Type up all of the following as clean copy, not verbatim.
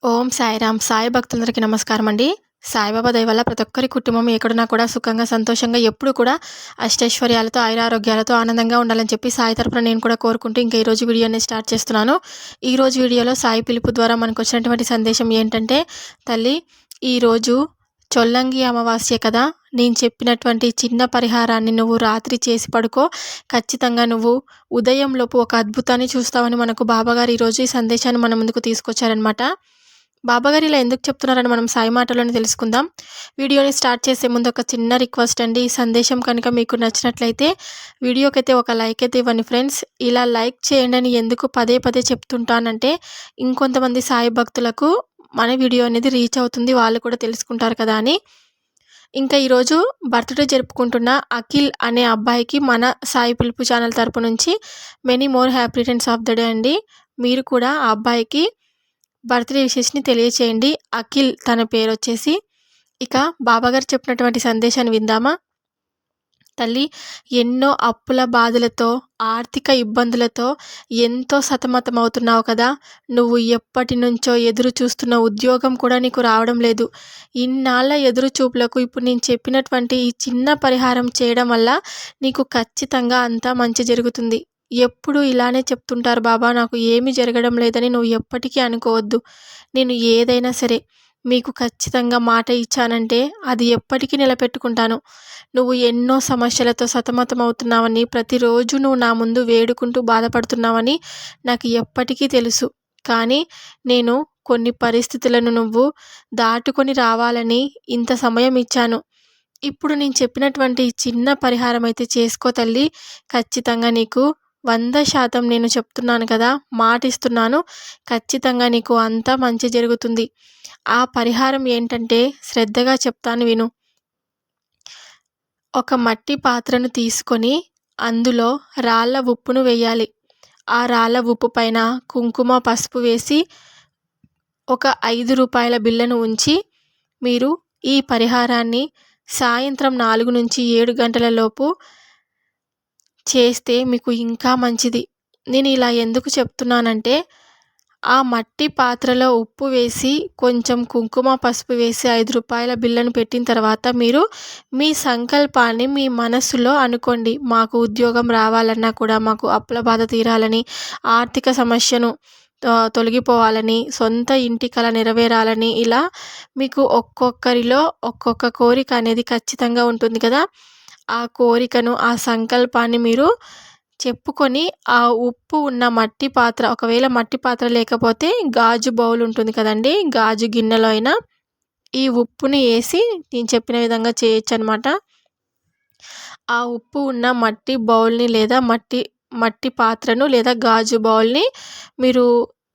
ఓం సాయిరామ్. సాయి భక్తులందరికీ నమస్కారం అండి. సాయిబాబా దయ వల్ల ప్రతి ఒక్కరి కుటుంబం ఎక్కడున్నా కూడా సుఖంగా, సంతోషంగా ఎప్పుడు కూడా అష్టైశ్వర్యాలతో, ఆయురారోగ్యాలతో ఆనందంగా ఉండాలని చెప్పి సాయి తరపున నేను కూడా కోరుకుంటూ ఇంకా ఈరోజు వీడియోని స్టార్ట్ చేస్తున్నాను. ఈరోజు వీడియోలో సాయి పిలుపు ద్వారా మనకు వచ్చినటువంటి సందేశం ఏంటంటే, తల్లి ఈరోజు చొల్లంగి అమావాస్య కదా, నేను చెప్పినటువంటి చిన్న పరిహారాన్ని నువ్వు రాత్రి చేసి పడుకో. ఖచ్చితంగా నువ్వు ఉదయంలోపు ఒక అద్భుతాన్ని చూస్తావని మనకు బాబాగారు ఈరోజు ఈ సందేశాన్ని మన ముందుకు తీసుకొచ్చారనమాట. బాబాగారు ఇలా ఎందుకు చెప్తున్నారని మనం సాయి మాటలోనే తెలుసుకుందాం. వీడియోని స్టార్ట్ చేసే ముందు ఒక చిన్న రిక్వెస్ట్ అండి. ఈ సందేశం కనుక మీకు నచ్చినట్లయితే వీడియోకైతే ఒక లైక్ అయితే ఇవ్వండి ఫ్రెండ్స్. ఇలా లైక్ చేయండి అని ఎందుకు పదే పదే చెప్తుంటానంటే, ఇంకొంతమంది సాయి భక్తులకు మన వీడియో అనేది రీచ్ అవుతుంది, వాళ్ళు కూడా తెలుసుకుంటారు కదా అని. ఇంకా ఈరోజు బర్త్డే జరుపుకుంటున్న అఖిల్ అనే అబ్బాయికి మన సాయి పిలుపు ఛానల్ తరపు నుంచి many more happy returns of the day అండి. మీరు కూడా ఆ అబ్బాయికి బర్త్డే విషెస్ని తెలియచేయండి. అఖిల్ తన పేరు వచ్చేసి. ఇక బాబాగారు చెప్పినటువంటి సందేశాన్ని విందామా. తల్లి, ఎన్నో అప్పుల బాధలతో, ఆర్థిక ఇబ్బందులతో ఎంతో సతమతమవుతున్నావు కదా. నువ్వు ఎప్పటి నుంచో ఎదురు చూస్తున్న ఉద్యోగం కూడా నీకు రావడం లేదు. ఇన్నాళ్ళ ఎదురు చూపులకు ఇప్పుడు నేను చెప్పినటువంటి ఈ చిన్న పరిహారం చేయడం వల్ల నీకు ఖచ్చితంగా అంతా మంచి జరుగుతుంది. ఎప్పుడు ఇలానే చెప్తుంటారు బాబా, నాకు ఏమీ జరగడం లేదని నువ్వు ఎప్పటికీ అనుకోవద్దు. నేను ఏదైనా సరే మీకు ఖచ్చితంగా మాట ఇచ్చానంటే అది ఎప్పటికీ నిలబెట్టుకుంటాను. నువ్వు ఎన్నో సమస్యలతో సతమతమవుతున్నావని, ప్రతిరోజు నువ్వు నా ముందు వేడుకుంటూ బాధపడుతున్నావని నాకు ఎప్పటికీ తెలుసు. కానీ నేను కొన్ని పరిస్థితులను నువ్వు దాటుకొని రావాలని ఇంత సమయం ఇచ్చాను. ఇప్పుడు నేను చెప్పినటువంటి చిన్న పరిహారం అయితే చేసుకో తల్లి. ఖచ్చితంగా నీకు 100% నేను చెప్తున్నాను కదా, మాటిస్తున్నాను. ఖచ్చితంగా నీకు అంతా మంచి జరుగుతుంది. ఆ పరిహారం ఏంటంటే శ్రద్ధగా చెప్తాను విను. ఒక మట్టి పాత్రను తీసుకొని అందులో రాళ్ళ ఉప్పును వేయాలి. ఆ రాళ్ళ ఉప్పు పైన కుంకుమ, పసుపు వేసి ఒక 5 రూపాయల బిళ్ళను ఉంచి మీరు ఈ పరిహారాన్ని సాయంత్రం 4 నుంచి 7 గంటల లోపు చేస్తే మీకు ఇంకా మంచిది. నేను ఇలా ఎందుకు చెప్తున్నానంటే, ఆ మట్టి పాత్రలో ఉప్పు వేసి కొంచెం కుంకుమ, పసుపు వేసి 5 రూపాయల బిళ్ళను పెట్టిన తర్వాత మీరు మీ సంకల్పాన్ని మీ మనసులో అనుకోండి. మాకు ఉద్యోగం రావాలన్నా కూడా, మాకు అప్పుల బాధ తీరాలని, ఆర్థిక సమస్యను తొలగిపోవాలని, సొంత ఇంటి కల నెరవేరాలని, ఇలా మీకు ఒక్కొక్కరిలో ఒక్కొక్క కోరిక అనేది ఖచ్చితంగా ఉంటుంది కదా. ఆ కోరికను, ఆ సంకల్పాన్ని మీరు చెప్పుకొని ఆ ఉప్పు ఉన్న మట్టి పాత్ర, ఒకవేళ మట్టి పాత్ర లేకపోతే గాజు బౌల్ ఉంటుంది కదండి, గాజు గిన్నెలో అయినా ఈ ఉప్పుని వేసి నేను చెప్పిన విధంగా చేయొచ్చనమాట. ఆ ఉప్పు ఉన్న మట్టి బౌల్ని లేదా మట్టి పాత్రను లేదా గాజు బౌల్ని మీరు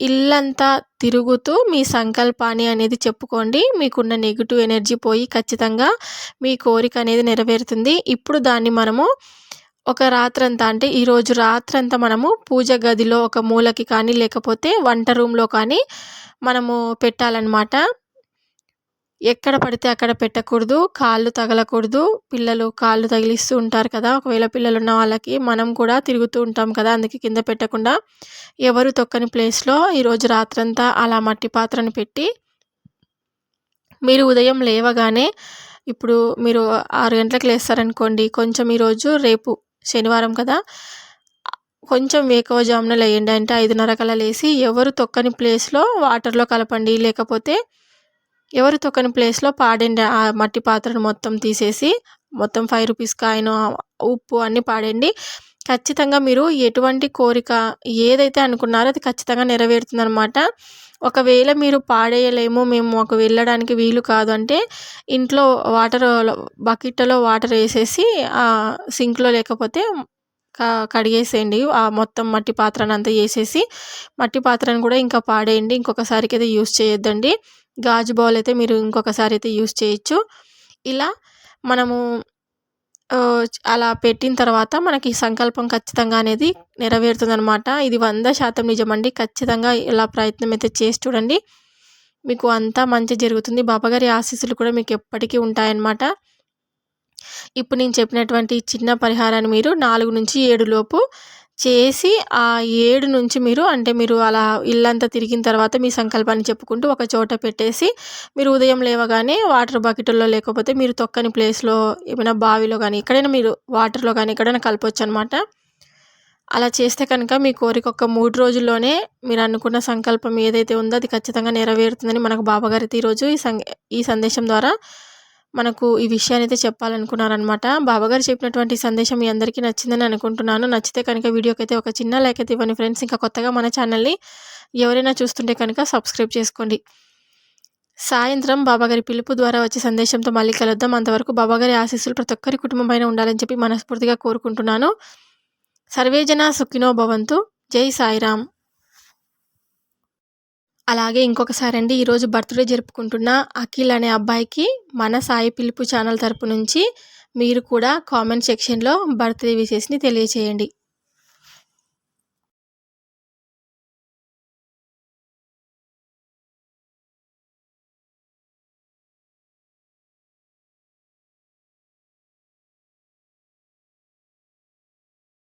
ఇల్లంతా తిరుగుతూ మీ సంకల్పాన్ని అనేది చెప్పుకోండి. మీకున్న నెగిటివ్ ఎనర్జీ పోయి ఖచ్చితంగా మీ కోరిక అనేది నెరవేరుతుంది. ఇప్పుడు దాన్ని మనము ఒక రాత్రంతా, అంటే ఈరోజు రాత్రంతా మనము పూజ గదిలో ఒక మూలకి కానీ, లేకపోతే వంట రూమ్లో కానీ మనము పెట్టాలన్నమాట. ఎక్కడ పడితే అక్కడ పెట్టకూడదు. కాళ్ళు తగలకూడదు. పిల్లలు కాళ్ళు తగిలిస్తూ ఉంటారు కదా, ఒకవేళ పిల్లలు ఉన్న వాళ్ళకి. మనం కూడా తిరుగుతూ ఉంటాం కదా, అందుకే కింద పెట్టకుండా ఎవరు తొక్కని ప్లేస్లో ఈరోజు రాత్రంతా అలా మట్టి పాత్రను పెట్టి, మీరు ఉదయం లేవగానే, ఇప్పుడు మీరు 6 గంటలకు లేస్తారనుకోండి, కొంచెం ఈరోజు రేపు శనివారం కదా, కొంచెం వేకువజామున లేయండి. అంటే 5:30 కల్లా లేసి ఎవరు తొక్కని ప్లేస్లో వాటర్లో కలపండి, లేకపోతే ఎవరు తొక్కని ప్లేస్లో పాడండి. ఆ మట్టి పాత్రను మొత్తం తీసేసి, మొత్తం 5 రూపీస్ కాయిన్, ఉప్పు అన్నీ పాడండి. ఖచ్చితంగా మీరు ఎటువంటి కోరిక ఏదైతే అనుకున్నారో అది ఖచ్చితంగా నెరవేరుతుందనమాట. ఒకవేళ మీరు పాడేయలేము, మేము మాకు వెళ్ళడానికి వీలు కాదు అంటే, ఇంట్లో బకెట్లో వాటర్ వేసేసి సింక్లో లేకపోతే కడిగేసేయండి. ఆ మొత్తం మట్టి పాత్రను అంతా వేసేసి, మట్టి పాత్రను కూడా ఇంకా పాడేయండి. ఇంకొకసారికి అయితే యూస్ చేయొద్దండి. గాజు బౌల్ అయితే మీరు ఇంకొకసారి అయితే యూస్ చేయొచ్చు. ఇలా మనము అలా పెట్టిన తర్వాత మనకి సంకల్పం ఖచ్చితంగా అనేది నెరవేరుతుందనమాట. ఇది 100% నిజమండి. ఖచ్చితంగా ఇలా ప్రయత్నం అయితే చేసి చూడండి, మీకు అంతా మంచి జరుగుతుంది. బాబాగారి ఆశీస్సులు కూడా మీకు ఎప్పటికీ ఉంటాయన్నమాట. ఇప్పుడు నేను చెప్పినటువంటి చిన్న పరిహారాన్ని మీరు 4 నుంచి 7 లోపు చేసి ఆ 7 నుంచి మీరు అలా ఇల్లంతా తిరిగిన తర్వాత మీ సంకల్పాన్ని చెప్పుకుంటూ ఒక చోట పెట్టేసి, మీరు ఉదయం లేవగానే వాటర్ బకెటుల్లో లేకపోతే మీరు తొక్కని ప్లేస్‌లో ఏమైనా బావిలో గానీ, ఎక్కడైనా మీరు వాటర్‌లో గానీ ఎక్కడైనా కలపొచ్చనమాట. అలా చేస్తే కనుక మీ కోరిక ఒక 3 రోజుల్లోనే మీరనుకున్న సంకల్పం ఏదైతే ఉందో అది ఖచ్చితంగా నెరవేరుతుందని మనకు బాబాగారైతే ఈరోజు ఈ సందేశం ద్వారా మనకు ఈ విషయాన్నైతే చెప్పాలనుకున్నారనమాట. బాబాగారు చెప్పినటువంటి సందేశం మీ అందరికీ నచ్చిందని అనుకుంటున్నాను. నచ్చితే కనుక వీడియోకైతే ఒక చిన్న లైక్ అయితే ఇవ్వండి ఫ్రెండ్స్. ఇంకా కొత్తగా మన ఛానల్‌ని ఎవరైనా చూస్తుంటే కనుక సబ్స్క్రైబ్ చేసుకోండి. సాయంత్రం బాబాగారి పిలుపు ద్వారా వచ్చే సందేశంతో మళ్ళీ కలుద్దాం. అంతవరకు బాబాగారి ఆశీస్సులు ప్రతి ఒక్కరి కుటుంబం పైన ఉండాలని చెప్పి మనస్ఫూర్తిగా కోరుకుంటున్నాను. సర్వే జన సుఖినో భవంతు. జై సాయిరామ్. అలాగే ఇంకొకసారండి ఈరోజు బర్త్‌డే జరుపుకుంటున్న అఖిల్ అనే అబ్బాయికి మన సాయి పిలుపు ఛానల్ తరపు నుంచి మీరు కూడా కామెంట్ సెక్షన్‌లో బర్త్‌డే విషెస్‌ని తెలియచేయండి.